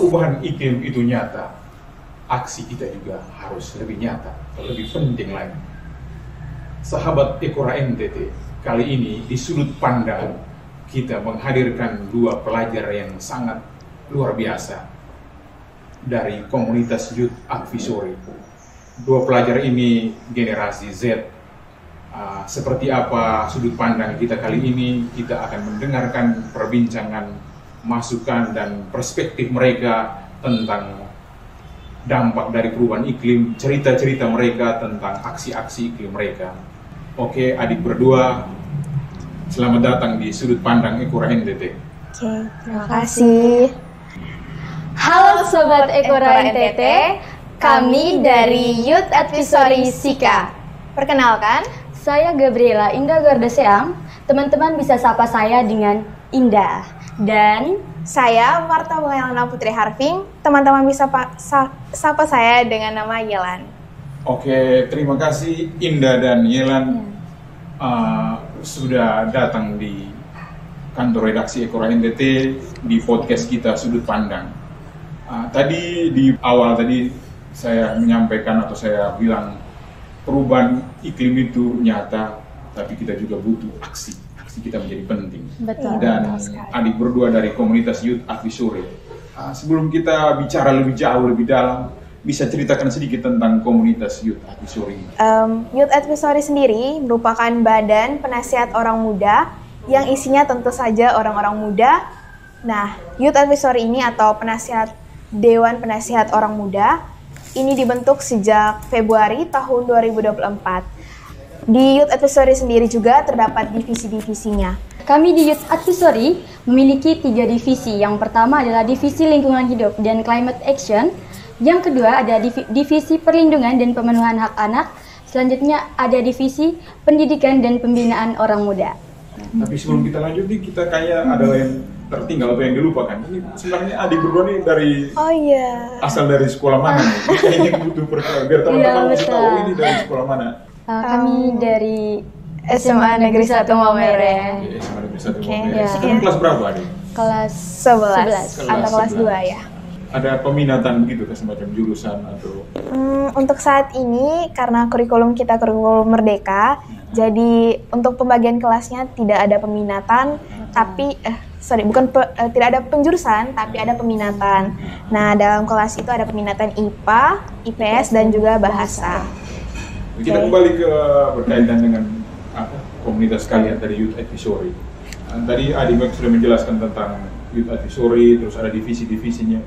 perubahan iklim itu nyata, aksi kita juga harus lebih nyata, lebih penting lagi. Sahabat Ekora NTT, kali ini di sudut pandang kita menghadirkan dua pelajar yang sangat luar biasa dari komunitas Youth Advisory. Dua pelajar ini generasi Z. Seperti apa sudut pandang kita kali ini, kita akan mendengarkan perbincangan, masukan dan perspektif mereka tentang dampak dari perubahan iklim, cerita-cerita mereka tentang aksi-aksi iklim mereka. Oke, adik berdua, selamat datang di sudut pandang Ekora NTT. Oke, terima kasih. Halo Sobat Ekora NTT, kami dari Youth Advisory Sika. Perkenalkan, saya Gabriela Indah Gardaseang. Teman-teman bisa sapa saya dengan Indah. Dan saya Marta Bungaylana Putri Harving. Teman-teman bisa sapa saya dengan nama Yelan. Oke, terima kasih Indah dan Yelan sudah datang di kantor redaksi Ekora NTT di podcast kita Sudut Pandang. Tadi di awal saya menyampaikan atau saya bilang perubahan iklim itu nyata, tapi kita juga butuh aksi. Aksi kita menjadi penting. betul. Dan adik berdua dari komunitas Youth Advisory. Sebelum kita bicara lebih jauh, lebih dalam, bisa ceritakan sedikit tentang komunitas Youth Advisory. Youth Advisory sendiri merupakan badan penasihat orang muda yang isinya tentu saja orang-orang muda. Nah, Youth Advisory ini atau Dewan Penasihat Orang Muda ini dibentuk sejak Februari tahun 2024. Di Youth Advisory sendiri juga terdapat divisi-divisinya. Kami di Youth Advisory memiliki 3 divisi. Yang pertama adalah divisi lingkungan hidup dan climate action. Yang kedua ada divisi perlindungan dan pemenuhan hak anak. Selanjutnya ada divisi pendidikan dan pembinaan orang muda. Tapi sebelum kita lanjut nih, kita kayak ada yang tertinggal atau yang dilupakan. Ini sebenarnya adik berdua nih asal dari sekolah mana nih? Ini butuh biar teman-teman bisa tahu ini dari sekolah mana. Kami dari SMA Negeri 1 Maumere. SMA Negeri 1 Oke, Maumere. ya. Sekarang kelas berapa adik? kelas 11 atau kelas 2 ya. Ada peminatan gitu ke semacam jurusan atau? Untuk saat ini karena kurikulum kita kurikulum merdeka, jadi untuk pembagian kelasnya tidak ada peminatan, tapi tidak ada penjurusan, tapi ada peminatan. Nah, dalam kelas itu ada peminatan IPA, IPS dan juga bahasa. Kita kembali ke berkaitan dengan komunitas kalian dari Youth Advisory. Tadi Adik sudah menjelaskan tentang Youth Advisory, terus ada divisi-divisinya.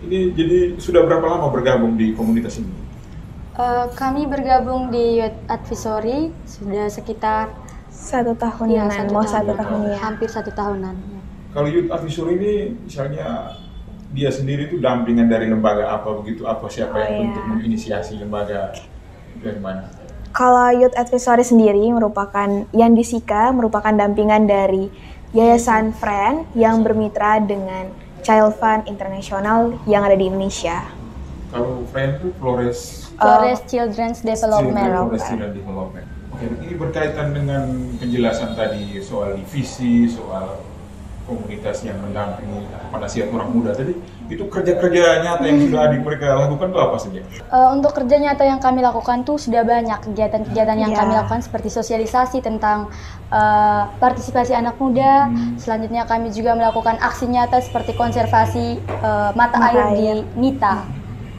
Ini jadi sudah berapa lama bergabung di komunitas ini? Kami bergabung di Youth Advisory sudah sekitar 1 tahunan, hampir 1 tahunan. Kalau Youth Advisory ini misalnya dia sendiri itu dampingan dari lembaga apa begitu, siapa yang untuk menginisiasi lembaga dari mana? Kalau Youth Advisory sendiri merupakan yang di Sika merupakan dampingan dari Yayasan Friend yang bermitra dengan Child Fund Internasional yang ada di Indonesia. Kalau Friend itu Flores Children's Development. Oke, ini berkaitan dengan penjelasan tadi soal divisi, soal komunitas yang mendampingi penasihat orang muda tadi, itu kerja-kerja nyata yang sudah adik mereka lakukan itu apa saja? Untuk kerja nyata yang kami lakukan tuh sudah banyak kegiatan-kegiatan yang kami lakukan seperti sosialisasi tentang partisipasi anak muda. Selanjutnya kami juga melakukan aksi nyata seperti konservasi mata air di Nita.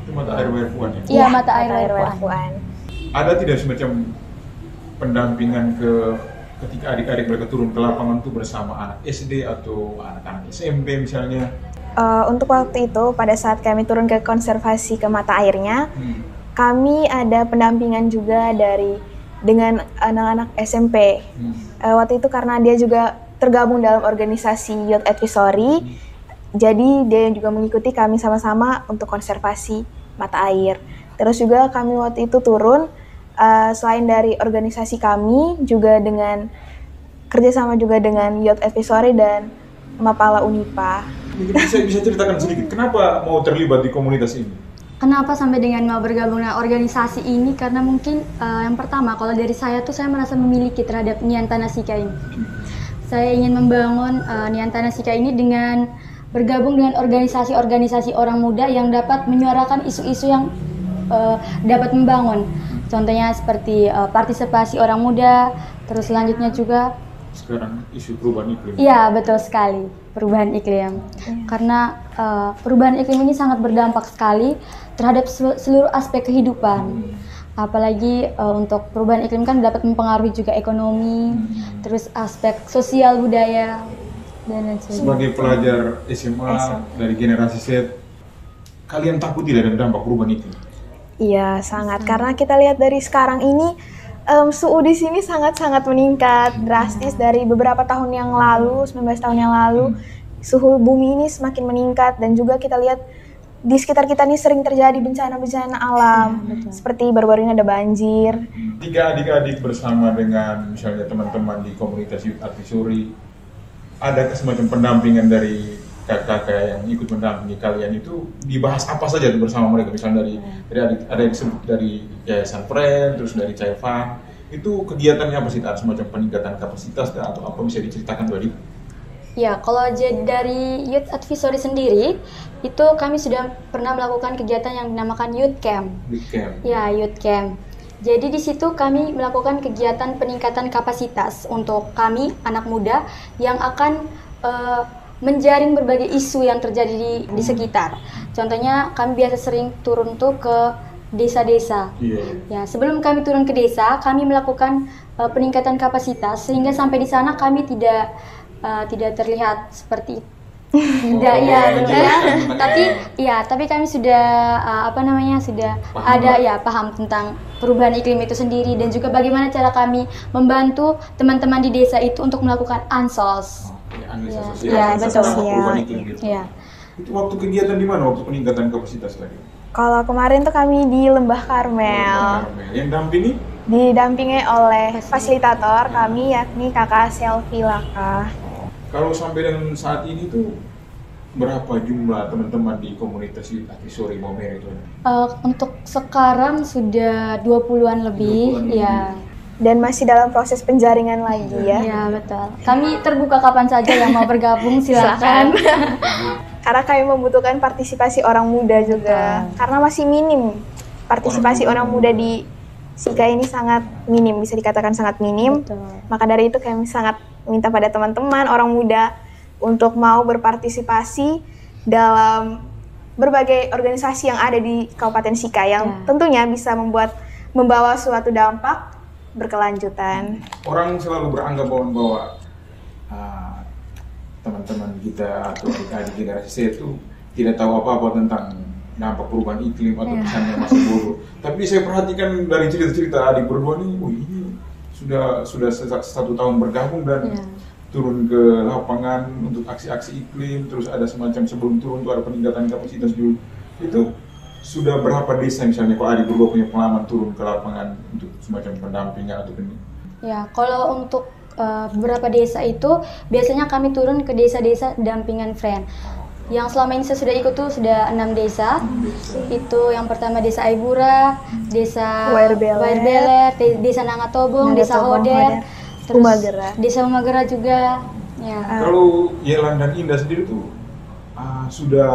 Itu mata air Werfuan ya? Iya, mata air Werfuan. Ada tidak semacam pendampingan ketika adik-adik mereka turun ke lapangan tuh bersama anak SD atau anak-anak SMP misalnya? Untuk waktu itu pada saat kami turun ke konservasi ke mata airnya, kami ada pendampingan juga dengan anak-anak SMP. Waktu itu karena dia juga tergabung dalam organisasi Youth Advisory, jadi dia juga mengikuti kami sama-sama untuk konservasi mata air. Terus juga kami waktu itu turun selain dari organisasi kami juga dengan kerjasama juga dengan Youth Advisory dan Mapala Unipa. Bisa ceritakan sedikit kenapa mau terlibat di komunitas ini? Kenapa sampai dengan mau bergabung dengan organisasi ini? Karena mungkin yang pertama kalau dari saya tuh saya merasa memiliki terhadap Niantana Sika ini. Saya ingin membangun Niantana Sika ini dengan bergabung dengan organisasi-organisasi orang muda yang dapat menyuarakan isu-isu yang dapat membangun. Contohnya seperti partisipasi orang muda, terus selanjutnya juga sekarang isu perubahan iklim. Iya, betul sekali, perubahan iklim. Karena perubahan iklim ini sangat berdampak sekali terhadap seluruh aspek kehidupan. Apalagi untuk perubahan iklim kan dapat mempengaruhi juga ekonomi, terus aspek sosial budaya dan lain sebagainya. Sebagai pelajar SMA dari generasi Z, kalian takut tidak ada dampak perubahan iklim? Iya, sangat. Karena kita lihat dari sekarang ini suhu di sini sangat-sangat meningkat drastis dari beberapa tahun yang lalu, 19 tahun yang lalu. Suhu bumi ini semakin meningkat dan juga kita lihat di sekitar kita ini sering terjadi bencana-bencana alam. Seperti baru-baru ini ada banjir. 3 adik-adik bersama dengan misalnya teman-teman di komunitas Youth Advisory, ada semacam pendampingan dari kakak-kakak yang ikut mendampingi kalian itu dibahas apa saja bersama mereka, misalnya dari ada yang disebut dari Yayasan Friend, terus dari Caivan, itu kegiatannya apa sih? Ada semacam peningkatan kapasitas atau apa, bisa diceritakan Mbak Dita? Ya, kalau dari Youth Advisory sendiri, itu kami sudah pernah melakukan kegiatan yang dinamakan Youth Camp. Youth Camp. Ya, Youth Camp. Jadi di situ kami melakukan kegiatan peningkatan kapasitas untuk kami anak muda yang akan menjaring berbagai isu yang terjadi di sekitar. Contohnya kami biasa sering turun tuh ke desa-desa. Ya, sebelum kami turun ke desa, kami melakukan peningkatan kapasitas sehingga sampai di sana kami tidak terlihat seperti itu. Tidak, tapi kami sudah sudah paham tentang perubahan iklim itu sendiri dan juga bagaimana cara kami membantu teman-teman di desa itu untuk melakukan ansos. Betul. Itu waktu kegiatan di mana waktu peningkatan kapasitas tadi? Kalau kemarin tuh kami di Lembah Karmel. Yang dampingi? Didampingi oleh fasilitator kami yakni Kakak Selvi Laka. Kalau sampai dengan saat ini tuh berapa jumlah teman-teman di komunitas Youth Advisory Maumere itu? Untuk sekarang sudah 20-an lebih, ya. Dan masih dalam proses penjaringan lagi ya. Iya, betul. Kami terbuka kapan saja yang mau bergabung, silakan. Karena kami membutuhkan partisipasi orang muda juga. Karena masih minim partisipasi orang muda di Sika ini sangat minim, bisa dikatakan sangat minim. Betul. Maka dari itu kami sangat minta pada teman-teman orang muda untuk mau berpartisipasi dalam berbagai organisasi yang ada di Kabupaten Sika yang tentunya bisa membawa suatu dampak berkelanjutan. Orang selalu beranggap bahwa teman-teman kita atau adik-adik generasi Z itu tidak tahu apa-apa tentang dampak perubahan iklim atau pesannya masih bodoh. Tapi saya perhatikan dari cerita-cerita adik berdua ini sudah 1 tahun bergabung dan turun ke lapangan untuk aksi-aksi iklim, terus ada semacam sebelum turun itu ada peningkatan kapasitas dulu. Itu sudah berapa desa misalnya kalau adik berdua punya pengalaman turun ke lapangan untuk semacam pendampingan atau Ya, kalau untuk beberapa desa itu biasanya kami turun ke desa-desa dampingan Friend. Yang selama ini saya sudah ikut tuh sudah 6 desa. Itu yang pertama Desa Aibura, Desa Wairbeler, Desa Nangatobong, Desa Hoder, terus Umagera. Desa Umagera juga. Ya. Kalau Yelan dan Indah sendiri tuh sudah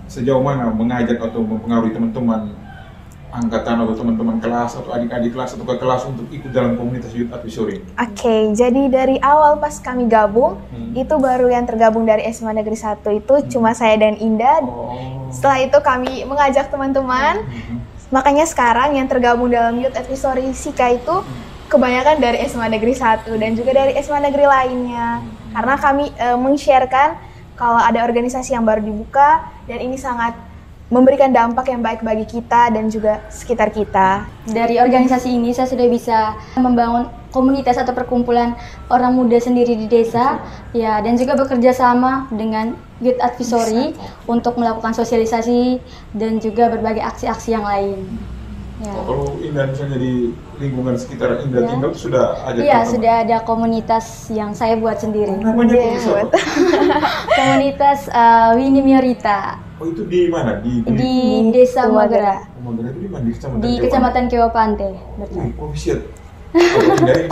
sejauh mana mengajak atau mempengaruhi teman-teman angkatan atau teman-teman kelas atau adik-adik kelas atau ke kelas untuk ikut dalam komunitas Youth Advisory? Oke, jadi dari awal pas kami gabung, itu baru yang tergabung dari SMA Negeri 1 itu cuma saya dan Indah. Setelah itu kami mengajak teman-teman, makanya sekarang yang tergabung dalam Youth Advisory Sika itu kebanyakan dari SMA Negeri 1 dan juga dari SMA Negeri lainnya. Karena kami meng-sharekan kalau ada organisasi yang baru dibuka dan ini sangat memberikan dampak yang baik bagi kita dan juga sekitar kita. Dari organisasi ini saya sudah bisa membangun komunitas atau perkumpulan orang muda sendiri di desa, ya, dan juga bekerja sama dengan Youth Advisory untuk melakukan sosialisasi dan juga berbagai aksi-aksi yang lain. Ya. Kalau Indah misalnya di lingkungan sekitar Indah tinggal sudah ada? Iya, sudah ada komunitas yang saya buat sendiri. Namanya komunitas Winnie Miorita. Oh, itu di mana? Di Desa Umagera. Umagera itu di mana? Di Kecamatan Kewapante. Betul. Oh, siap. Kalau Indah ini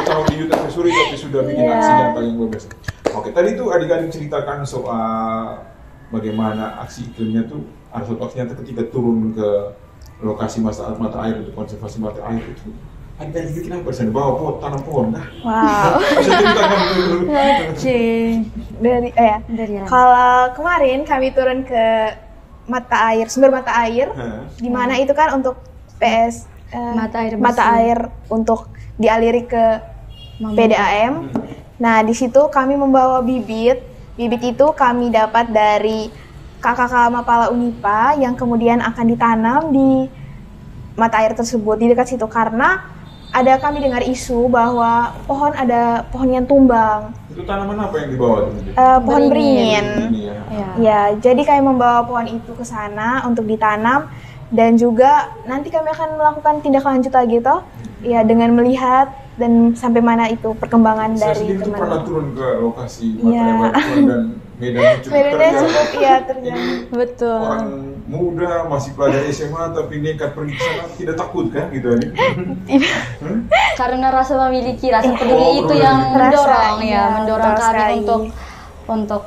tahun di Youth Advisory tapi sudah bikin aksi nyata yang luar biasa. Oke, tadi tuh adik-adik ceritakan soal bagaimana aksi iklimnya tuh arsotoknya ketika turun ke lokasi mata air untuk konservasi mata air itu. Adik-adik itu kenapa bisa bawa pot tanam pohon dah? Wow. Bisa ceritakan dulu. Dari kalau kemarin kami turun ke sumber mata air, di mana itu kan untuk mata air untuk dialiri ke PDAM. Nah, di situ kami membawa bibit. Bibit itu kami dapat dari kakak Mapala Unipa yang kemudian akan ditanam di mata air tersebut di dekat situ, karena kami dengar isu bahwa ada pohon yang tumbang. Itu tanaman apa yang dibawa? Pohon beringin. Ya, jadi kami membawa pohon itu ke sana untuk ditanam, dan juga nanti kami akan melakukan tindak lanjut lagi ya, dengan melihat dan sampai mana itu perkembangan dari teman. Saya pernah turun ke lokasi mata air dan medannya cukup terjal. Betul. Orang muda masih pelajar SMA tapi nekat pergi ke sana, tidak takut kan gitu Adik? Karena rasa memiliki rasa peduli itu yang mendorong kami untuk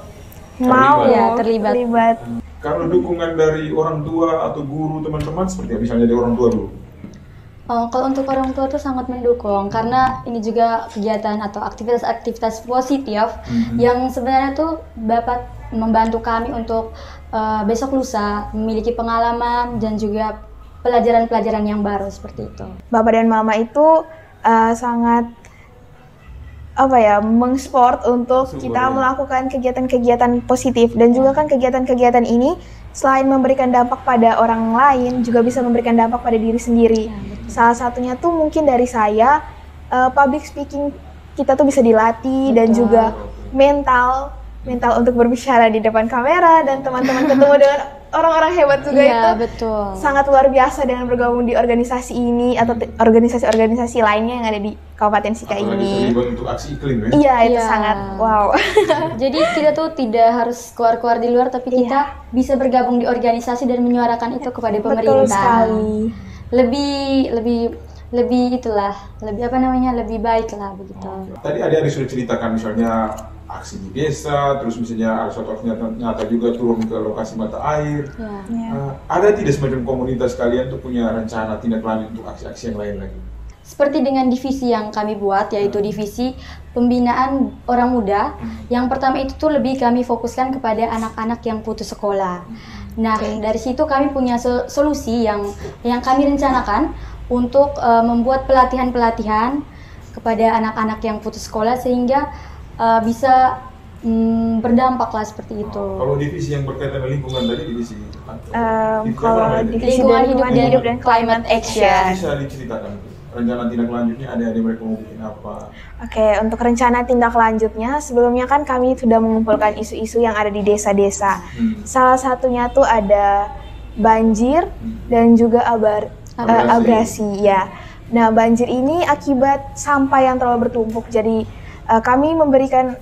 mau terlibat. Kalau dukungan dari orang tua atau guru teman-teman seperti apa? Misalnya dari orang tua dulu. Kalau untuk orang tua tuh sangat mendukung, karena ini juga kegiatan atau aktivitas positif yang sebenarnya tuh dapat membantu kami untuk besok lusa memiliki pengalaman dan juga pelajaran-pelajaran yang baru seperti itu. Bapak dan Mama itu sangat mengsport untuk kita melakukan kegiatan-kegiatan positif, dan juga kan kegiatan-kegiatan ini selain memberikan dampak pada orang lain juga bisa memberikan dampak pada diri sendiri. Salah satunya tuh mungkin dari saya, public speaking kita tuh bisa dilatih. Dan juga mental untuk berbicara di depan kamera, dan teman-teman ketemu dengan orang-orang hebat juga sangat luar biasa dengan bergabung di organisasi ini atau organisasi-organisasi lainnya yang ada di Kabupaten Sika ini. Terlibat untuk aksi iklim ya? Iya, itu sangat wow. Jadi kita tuh tidak harus keluar-keluar di luar, tapi kita bisa bergabung di organisasi dan menyuarakan itu kepada pemerintah. Betul sekali. Lebih baik lah begitu. Tadi adik-adik sudah ceritakan misalnya aksi di desa, terus misalnya arsotoknya nyata juga turun ke lokasi mata air. Ada tidak semacam komunitas kalian tuh punya rencana tindak lanjut untuk aksi-aksi yang lain lagi? Seperti dengan divisi yang kami buat, yaitu divisi pembinaan orang muda. Yang pertama itu tuh lebih kami fokuskan kepada anak-anak yang putus sekolah. Nah, dari situ kami punya solusi yang kami rencanakan untuk membuat pelatihan-pelatihan kepada anak-anak yang putus sekolah sehingga bisa berdampak lah seperti itu. Kalau divisi yang berkaitan dengan lingkungan tadi divisi kalau divisi lingkungan hidup dan climate action. Bisa diceritakan rencana tindak lanjutnya, ada mereka mau bikin apa? Oke, untuk rencana tindak lanjutnya, sebelumnya kan kami sudah mengumpulkan isu-isu yang ada di desa-desa. Salah satunya tuh ada banjir dan juga abrasi ya. Nah, banjir ini akibat sampah yang terlalu bertumpuk. Jadi kami memberikan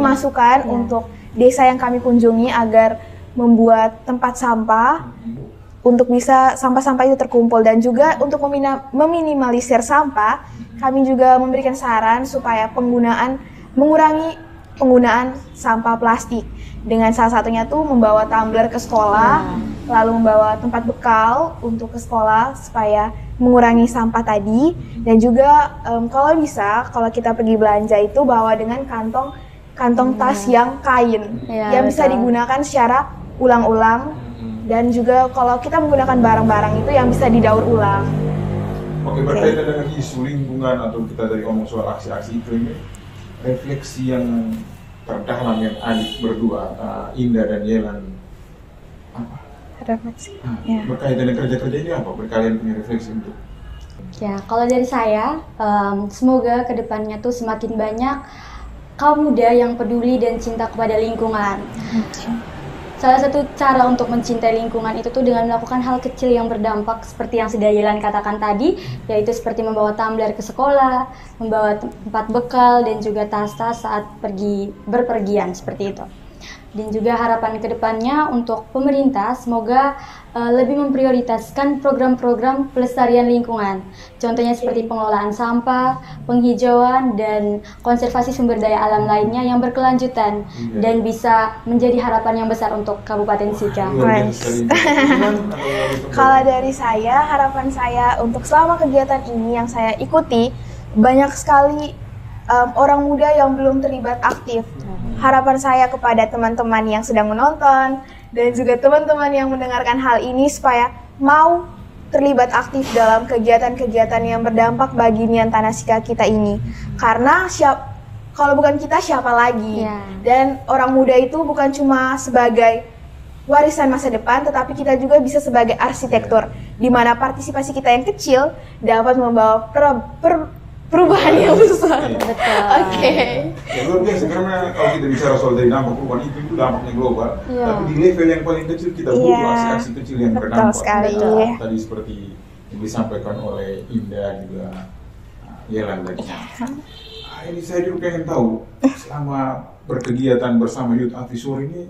masukan untuk desa yang kami kunjungi agar membuat tempat sampah untuk bisa sampah-sampah itu terkumpul, dan juga untuk meminimalisir sampah, kami juga memberikan saran supaya mengurangi penggunaan sampah plastik. Dengan salah satunya tuh membawa tumbler ke sekolah, lalu membawa tempat bekal untuk ke sekolah supaya mengurangi sampah tadi, dan juga kalau kita pergi belanja itu bawa dengan kantong tas yang kain yang bisa digunakan secara ulang-ulang. Dan juga kalau kita menggunakan barang-barang itu yang bisa didaur ulang. Oke, berkaitan dengan isu lingkungan atau kita dari ngomong soal aksi-aksi iklim, refleksi yang terdalam yang adik berdua, Indah dan Yelan, apa? Refleksi. Berkaitan dengan kerja-kerja ini apa? Kalian punya refleksi untuk? Ya, kalau dari saya, semoga kedepannya tuh semakin banyak kaum muda yang peduli dan cinta kepada lingkungan. Salah satu cara untuk mencintai lingkungan itu tuh dengan melakukan hal kecil yang berdampak seperti yang sudah Yelan katakan tadi, yaitu seperti membawa tumbler ke sekolah, membawa tempat bekal, dan juga tas-tas saat berpergian seperti itu. Dan juga harapan kedepannya untuk pemerintah semoga lebih memprioritaskan program-program pelestarian lingkungan. Contohnya seperti pengelolaan sampah, penghijauan, dan konservasi sumber daya alam lainnya yang berkelanjutan dan bisa menjadi harapan yang besar untuk Kabupaten Sika. Kalau dari saya, harapan saya untuk selama kegiatan ini yang saya ikuti, banyak sekali orang muda yang belum terlibat aktif. Harapan saya kepada teman-teman yang sedang menonton dan juga teman-teman yang mendengarkan hal ini supaya mau terlibat aktif dalam kegiatan-kegiatan yang berdampak bagi Nian Tanah Sika kita ini. Karena kalau bukan kita siapa lagi? Dan orang muda itu bukan cuma sebagai warisan masa depan, tetapi kita juga bisa sebagai arsitektur, di mana partisipasi kita yang kecil dapat membawa perubahan yang besar. Oke. Ya luar biasa, karena kalau kita bicara soal dari dampak perubahan itu dampaknya global, tapi di level yang paling kecil kita butuh aksi-aksi kecil yang berdampak. Betul sekali. Tadi seperti yang disampaikan oleh Indah juga, Yelan tadi. Ini saya juga pengen tahu, selama berkegiatan bersama Youth Advisory ini,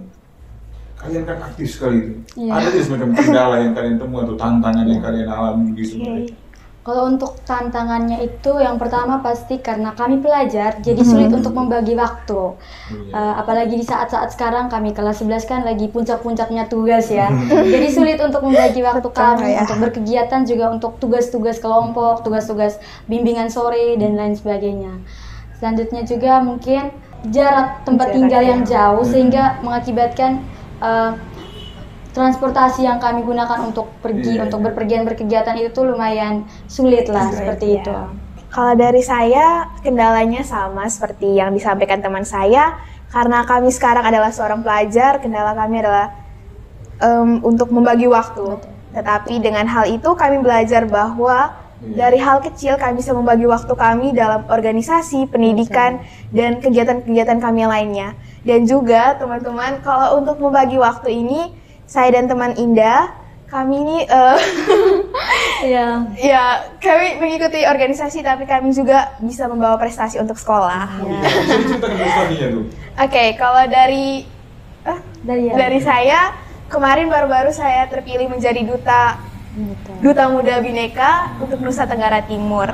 kalian kan aktif sekali. Ada semacam kendala yang kalian temui atau tantangan yang kalian alami di sini? Kalau untuk tantangannya itu yang pertama pasti karena kami pelajar jadi sulit untuk membagi waktu. Apalagi di saat-saat sekarang kami kelas 11 kan lagi puncak-puncaknya tugas ya. Jadi sulit untuk membagi waktu kami untuk berkegiatan, juga untuk tugas-tugas kelompok, tugas-tugas bimbingan sore dan lain sebagainya. Selanjutnya juga mungkin jarak tempat tinggal yang jauh sehingga mengakibatkan transportasi yang kami gunakan untuk pergi, untuk berpergian berkegiatan itu tuh lumayan sulit lah, seperti itu. Kalau dari saya, kendalanya sama seperti yang disampaikan teman saya. Karena kami sekarang adalah seorang pelajar, kendala kami adalah untuk membagi waktu. Tetapi dengan hal itu kami belajar bahwa dari hal kecil kami bisa membagi waktu kami dalam organisasi, pendidikan, dan kegiatan-kegiatan kami yang lainnya. Dan juga teman-teman, kalau untuk membagi waktu ini, saya dan teman Indah, kami ini kami mengikuti organisasi, tapi kami juga bisa membawa prestasi untuk sekolah. Oke, kalau dari saya, kemarin baru-baru saya terpilih menjadi duta muda Bhinneka untuk Nusa Tenggara Timur.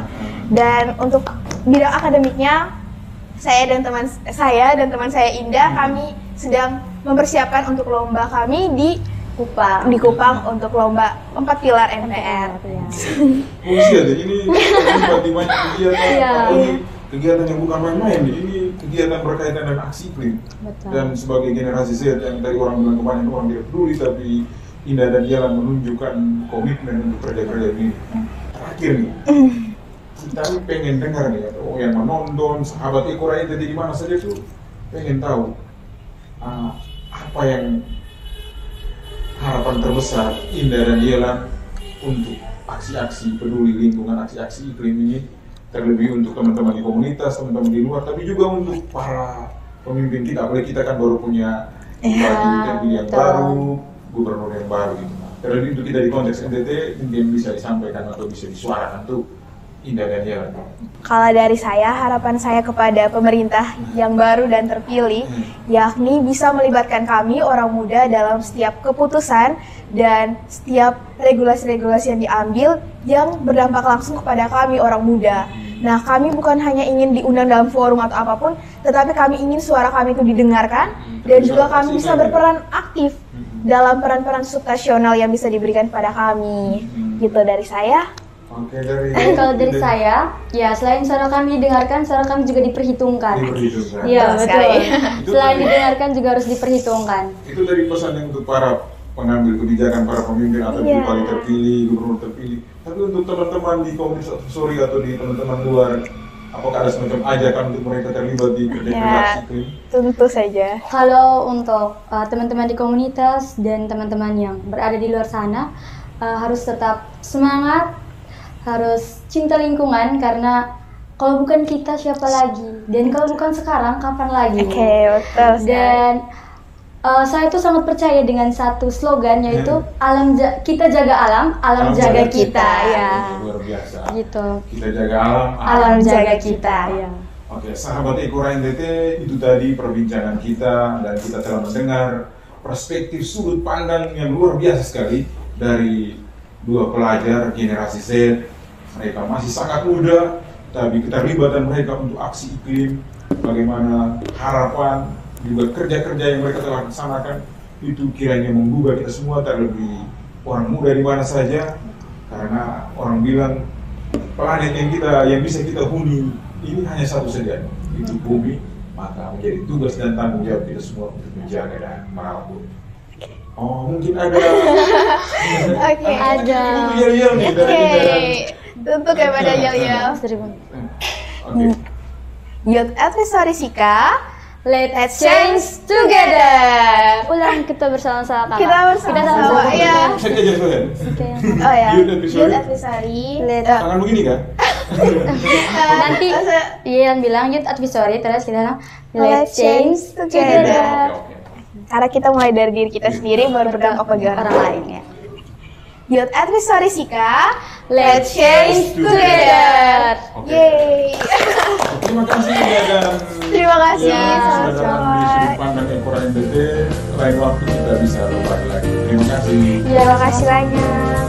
Dan untuk bidang akademiknya, saya dan teman saya Indah, kami sedang mempersiapkan untuk lomba kami di Kupang untuk lomba 4 pilar NPR. Ini banyak kegiatan, kegiatan yang bukan main-main. Ini kegiatan berkaitan dengan aksi iklim. Dan sebagai generasi Z yang tadi orang bilang kebanyakan orang tidak peduli, tapi Indah dan Yelan menunjukkan komitmen untuk kerja-kerja ini. Terakhir nih, kita pengen dengar nih, atau yang menonton, sahabat Ekora itu di mana saja tuh pengen tahu apa yang harapan terbesar Indah dan Yelan untuk aksi-aksi peduli lingkungan, aksi-aksi iklim ini, terlebih untuk teman-teman di komunitas, teman-teman di luar, tapi juga untuk para pemimpin kita. Apalagi kita kan baru punya bupati yang baru, gubernur yang baru gitu. Terlebih untuk kita di konteks NTT mungkin bisa disampaikan atau bisa disuarakan tuh Indah dan Yelan. Kalau dari saya, harapan saya kepada pemerintah yang baru dan terpilih, yakni bisa melibatkan kami orang muda dalam setiap keputusan dan setiap regulasi-regulasi yang diambil yang berdampak langsung kepada kami orang muda. Nah, kami bukan hanya ingin diundang dalam forum atau apapun, tetapi kami ingin suara kami itu didengarkan dan juga kami bisa berperan aktif dalam peran-peran subnasional yang bisa diberikan kepada kami. Gitu dari saya. Kalau dari saya, ya selain suara kami didengarkan, suara kami juga diperhitungkan. Iya, betul. Selain didengarkan juga harus diperhitungkan. Itu dari pesan yang untuk para pengambil kebijakan, para pemimpin atau bupati terpilih, gubernur terpilih. Tapi untuk teman-teman di komunitas advisory atau di teman-teman luar, apakah ada semacam ajakan untuk mereka terlibat di aksi iklim? Tentu saja. Kalau untuk teman-teman di komunitas dan teman-teman yang berada di luar sana, harus tetap semangat, harus cinta lingkungan, karena kalau bukan kita siapa lagi, dan kalau bukan sekarang kapan lagi? Oke, betul. Dan saya tuh sangat percaya dengan satu slogan, yaitu kita jaga alam, alam jaga kita. Ya. Luar biasa. Gitu. Kita jaga alam, alam jaga kita. Ya. Oke, sahabat Ekora NTT, itu tadi perbincangan kita dan kita telah mendengar perspektif sudut pandang yang luar biasa sekali dari dua pelajar generasi Z. Mereka masih sangat muda, tapi keterlibatan mereka untuk aksi iklim, bagaimana harapan, juga kerja-kerja yang mereka telah laksanakan, itu kiranya menggugah kita semua, terlebih orang muda di mana saja, karena orang bilang planet yang bisa kita huni ini hanya satu saja, itu bumi, maka menjadi tugas dan tanggung jawab kita semua untuk menjaga dan merawat bumi. Oh, mungkin ada. Oke. Ada. Tentu kepada Yel-Yel. Oke. Youth Advisory Sika, Let's change together. Ulang kita bersama-sama. kita bersama-sama ya. Saya aja Sohen. Oh ya. Youth Advisory. Youth Advisory. Tangan begini kan? Nanti Ian bilang youth advisory, terus kita bilang let's change together. Oke. Karena kita mulai dari diri kita sendiri baru berdampak bagi orang lain ya. Youth Advisory Sika, Let's change together. Oke. Yeay. Terima kasih ya, dan Terima kasih. sudah datang di Sama-sama. sudut pandang Ekora NTT. Lain waktu kita bisa berbagi lagi. Terima kasih. Terima kasih banyak.